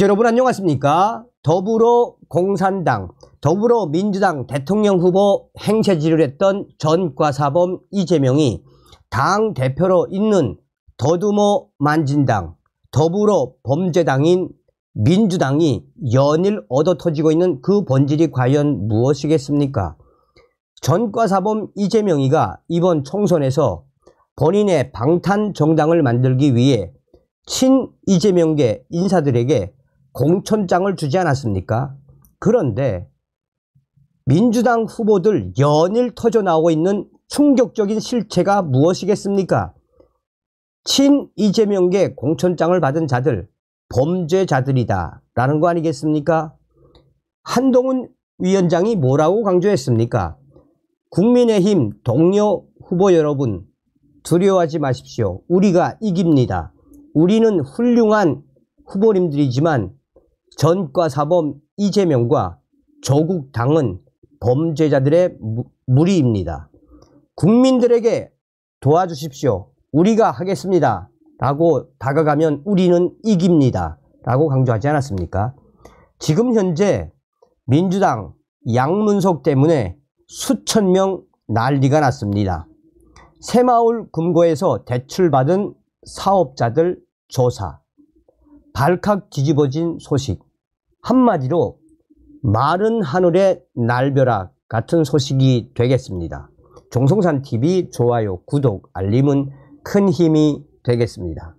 여러분 안녕하십니까? 더불어공산당, 더불어민주당 대통령 후보 행세지를 했던 전과사범 이재명이 당 대표로 있는 더듬어 만진당, 더불어범죄당인 민주당이 연일 얻어터지고 있는 그 본질이 과연 무엇이겠습니까? 전과사범 이재명이가 이번 총선에서 본인의 방탄정당을 만들기 위해 친 이재명계 인사들에게 공천장을 주지 않았습니까? 그런데 민주당 후보들 연일 터져나오고 있는 충격적인 실체가 무엇이겠습니까? 친 이재명계 공천장을 받은 자들 범죄자들이다 라는 거 아니겠습니까? 한동훈 위원장이 뭐라고 강조했습니까? 국민의힘 동료 후보 여러분 두려워하지 마십시오. 우리가 이깁니다. 우리는 훌륭한 후보님들이지만 전과사범 이재명과 조국 당은 범죄자들의 무리입니다. 국민들에게 도와주십시오. 우리가 하겠습니다. 라고 다가가면 우리는 이깁니다. 라고 강조하지 않았습니까? 지금 현재 민주당 양문석 때문에 수천 명 난리가 났습니다. 새마을 금고에서 대출받은 사업자들 조사, 발칵 뒤집어진 소식, 한마디로 마른 하늘의 날벼락 같은 소식이 되겠습니다. 종성산TV 좋아요, 구독, 알림은 큰 힘이 되겠습니다.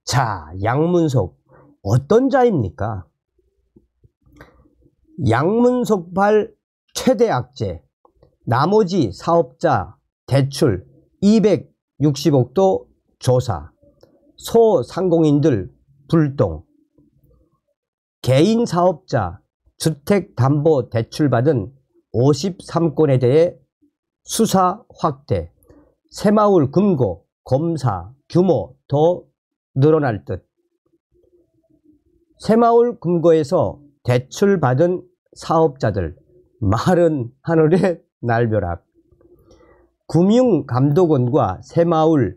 자, 양문석 어떤 자입니까? 양문석발 최대 악재, 나머지 사업자 대출 260억도 조사, 소상공인들 불똥, 개인 사업자 주택담보대출 받은 53건에 대해 수사 확대, 새마을 금고 검사 규모 더 늘어날 듯. 새마을 금고에서 대출받은 사업자들 마른 하늘의 날벼락. 금융감독원과 새마을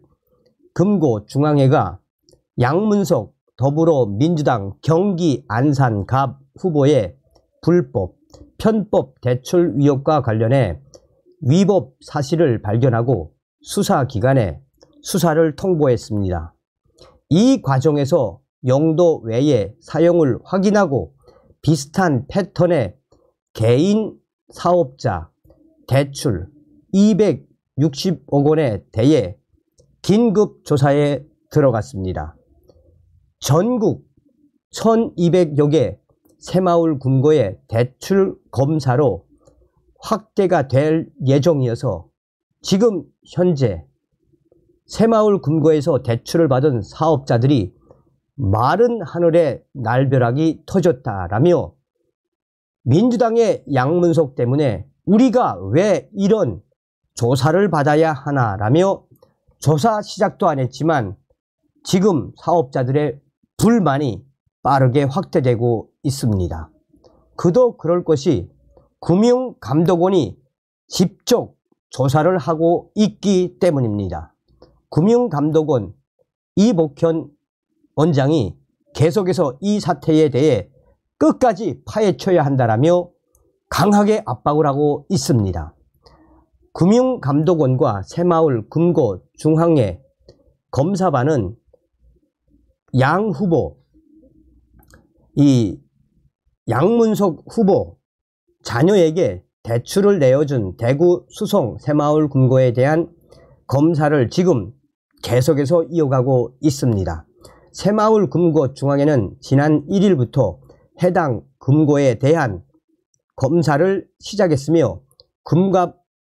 금고중앙회가 양문석 더불어민주당 경기 안산갑 후보의 불법, 편법 대출 의혹과 관련해 위법 사실을 발견하고 수사기관에 수사를 통보했습니다. 이 과정에서 용도 외에 사용을 확인하고 비슷한 패턴의 개인 사업자 대출 260억 원에 대해 긴급 조사에 들어갔습니다. 전국 1200여 개 새마을 금고의 대출 검사로 확대가 될 예정이어서 지금 현재 새마을 금고에서 대출을 받은 사업자들이 마른 하늘의 날벼락이 터졌다라며 민주당의 양문석 때문에 우리가 왜 이런 조사를 받아야 하나라며 조사 시작도 안 했지만 지금 사업자들의 불만이 빠르게 확대되고 있습니다. 그도 그럴 것이 금융감독원이 직접 조사를 하고 있기 때문입니다. 금융감독원 이복현 원장이 계속해서 이 사태에 대해 끝까지 파헤쳐야 한다라며 강하게 압박을 하고 있습니다. 금융감독원과 새마을 금고중앙회 검사반은 양 후보, 이 양문석 후보 자녀에게 대출을 내어준 대구 수성 새마을 금고에 대한 검사를 지금 계속해서 이어가고 있습니다. 새마을 금고중앙회는 지난 1일부터 해당 금고에 대한 검사를 시작했으며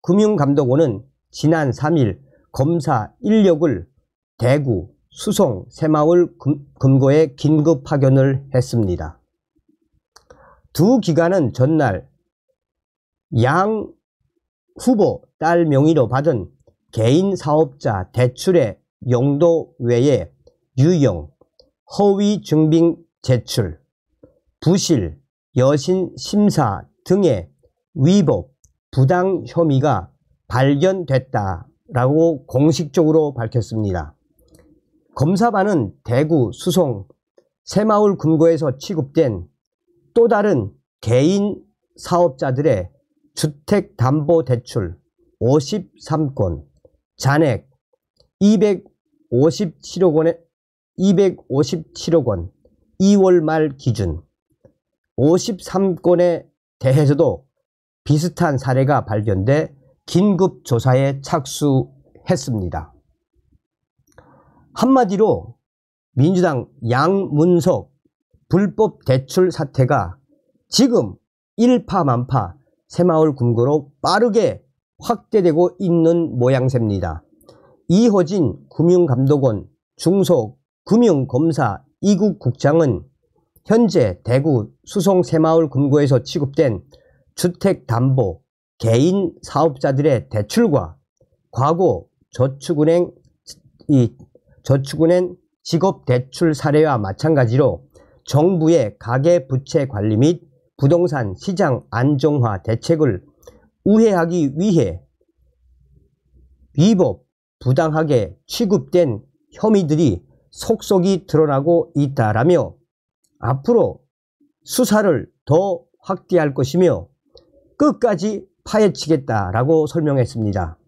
금융감독원은 지난 3일 검사 인력을 대구, 수송, 새마을 금고에 긴급 파견을 했습니다. 두 기관은 전날 양 후보 딸 명의로 받은 개인 사업자 대출의 용도 외에 유용, 허위 증빙 제출, 부실, 여신 심사 등의 위법, 부당 혐의가 발견됐다라고 공식적으로 밝혔습니다. 검사반은 대구, 수송, 새마을 금고에서 취급된 또 다른 개인 사업자들의 주택담보대출 53건, 잔액 257억 원, 2월 말 기준 53건에 대해서도 비슷한 사례가 발견돼 긴급 조사에 착수했습니다. 한마디로 민주당 양문석 불법 대출 사태가 지금 일파만파 새마을 금고로 빠르게 확대되고 있는 모양새입니다. 이호진 금융감독원 중소금융검사 2국 국장은 현재 대구 수송 새마을 금고에서 취급된 주택담보 개인 사업자들의 대출과 과거 저축은행 직업대출 사례와 마찬가지로 정부의 가계부채관리 및 부동산 시장 안정화 대책을 우회하기 위해 위법, 부당하게 취급된 혐의들이 속속이 드러나고 있다라며 앞으로 수사를 더 확대할 것이며 끝까지 파헤치겠다라고 설명했습니다.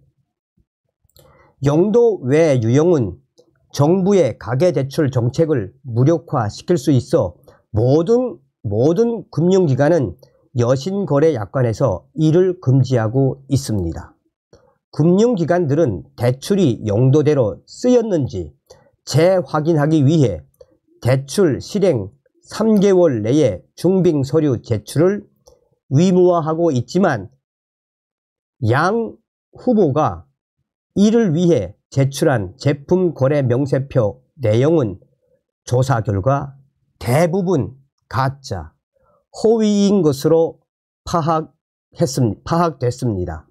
영도 외 유형은 정부의 가계대출 정책을 무력화시킬 수 있어 모든 금융기관은 여신거래약관에서 이를 금지하고 있습니다. 금융기관들은 대출이 용도대로 쓰였는지 재확인하기 위해 대출 실행 3개월 내에 중빙서류 제출을 의무화하고 있지만 양 후보가 이를 위해 제출한 제품 거래 명세표 내용은 조사 결과 대부분 가짜, 허위인 것으로 파악됐습니다.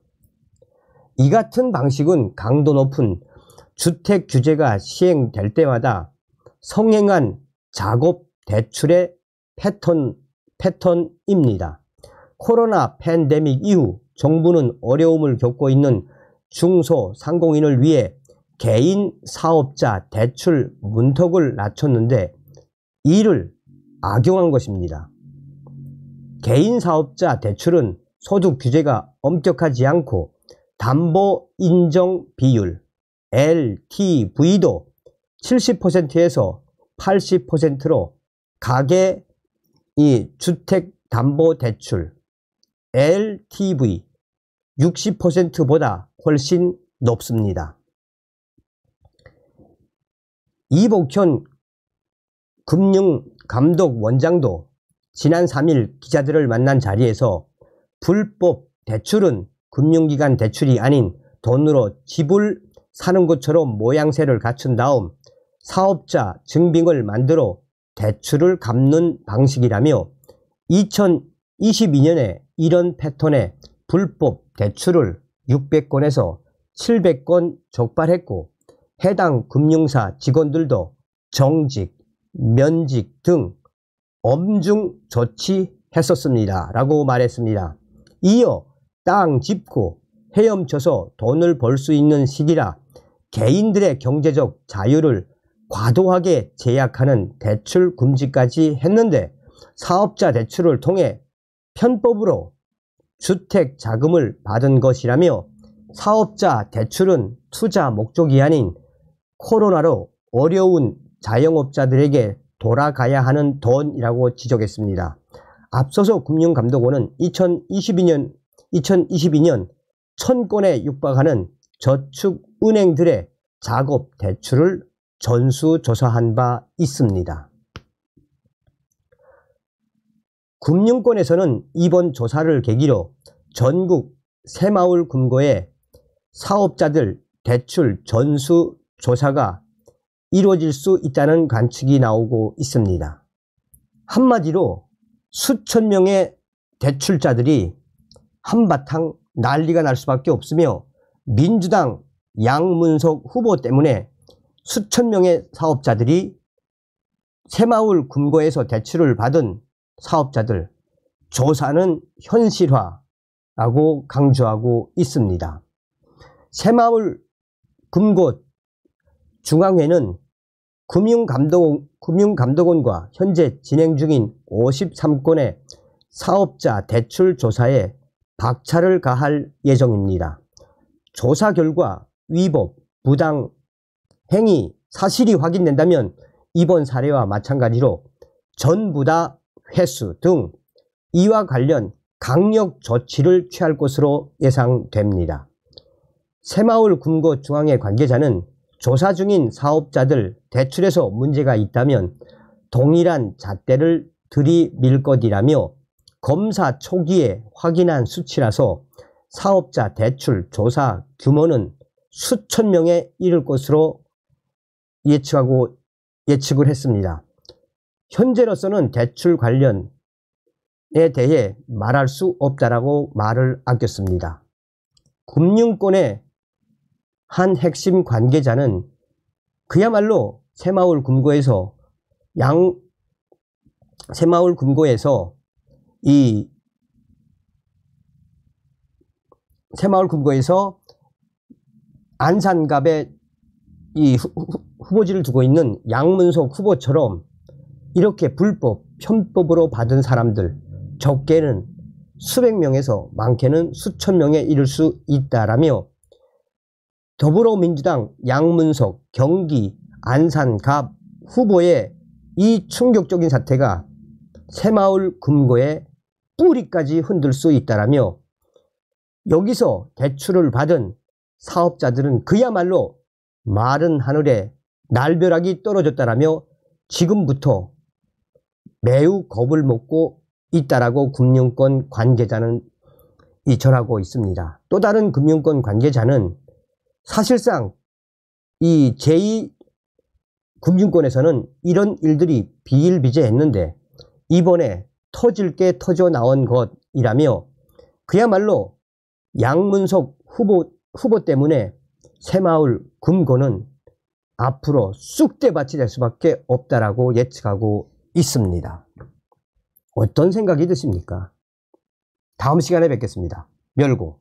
이 같은 방식은 강도 높은 주택 규제가 시행될 때마다 성행한 작업 대출의 패턴입니다. 코로나 팬데믹 이후 정부는 어려움을 겪고 있는 중소상공인을 위해 개인 사업자 대출 문턱을 낮췄는데 이를 악용한 것입니다. 개인 사업자 대출은 소득 규제가 엄격하지 않고 담보 인정 비율 LTV도 70%에서 80%로 가계 주택담보대출 LTV 60%보다 훨씬 높습니다. 이복현 금융감독원장도 지난 3일 기자들을 만난 자리에서 불법 대출은 금융기관 대출이 아닌 돈으로 집을 사는 것처럼 모양새를 갖춘 다음 사업자 증빙을 만들어 대출을 갚는 방식이라며 2022년에 이런 패턴의 불법 대출을 600건에서 700건 적발했고 해당 금융사 직원들도 정직, 면직 등 엄중 조치했었습니다. 라고 말했습니다. 이어 땅 짚고 헤엄쳐서 돈을 벌 수 있는 시기라 개인들의 경제적 자유를 과도하게 제약하는 대출 금지까지 했는데 사업자 대출을 통해 편법으로 주택 자금을 받은 것이라며 사업자 대출은 투자 목적이 아닌 코로나로 어려운 자영업자들에게 돌아가야 하는 돈이라고 지적했습니다. 앞서서 금융감독원은 2022년 1000건에 육박하는 저축은행들의 작업 대출을 전수조사한 바 있습니다. 금융권에서는 이번 조사를 계기로 전국 새마을 금고의 사업자들 대출 전수조사가 이루어질 수 있다는 관측이 나오고 있습니다. 한마디로 수천 명의 대출자들이 한바탕 난리가 날 수밖에 없으며 민주당 양문석 후보 때문에 수천 명의 사업자들이 새마을 금고에서 대출을 받은 사업자들 조사는 현실화라고 강조하고 있습니다. 새마을 금고 중앙회는 금융감독원과 현재 진행 중인 53건의 사업자 대출 조사에 박차를 가할 예정입니다. 조사 결과 위법, 부당 행위 사실이 확인된다면 이번 사례와 마찬가지로 전부 다 회수 등 이와 관련 강력 조치를 취할 것으로 예상됩니다. 새마을 금고 중앙회 관계자는 조사 중인 사업자들 대출에서 문제가 있다면 동일한 잣대를 들이밀 것이라며 검사 초기에 확인한 수치라서 사업자 대출 조사 규모는 수천 명에 이를 것으로 예측을 했습니다. 현재로서는 대출 관련에 대해 말할 수 없다라고 말을 아꼈습니다. 금융권의 한 핵심 관계자는 그야말로 새마을 금고에서 안산갑에 이 후보지를 두고 있는 양문석 후보처럼 이렇게 불법, 편법으로 받은 사람들 적게는 수백 명에서 많게는 수천 명에 이를 수 있다라며 더불어민주당 양문석, 경기, 안산갑 후보의 이 충격적인 사태가 새마을 금고의 뿌리까지 흔들 수 있다라며 여기서 대출을 받은 사업자들은 그야말로 마른 하늘에 날벼락이 떨어졌다라며 지금부터 매우 겁을 먹고 있다라고 금융권 관계자는 전하고 있습니다. 또 다른 금융권 관계자는 사실상 이 제2금융권에서는 이런 일들이 비일비재했는데 이번에 터질 게 터져 나온 것이라며 그야말로 양문석 후보 때문에 새마을 금고는 앞으로 쑥대밭이 될 수밖에 없다라고 예측하고 있습니다. 어떤 생각이 드십니까? 다음 시간에 뵙겠습니다. 멸고.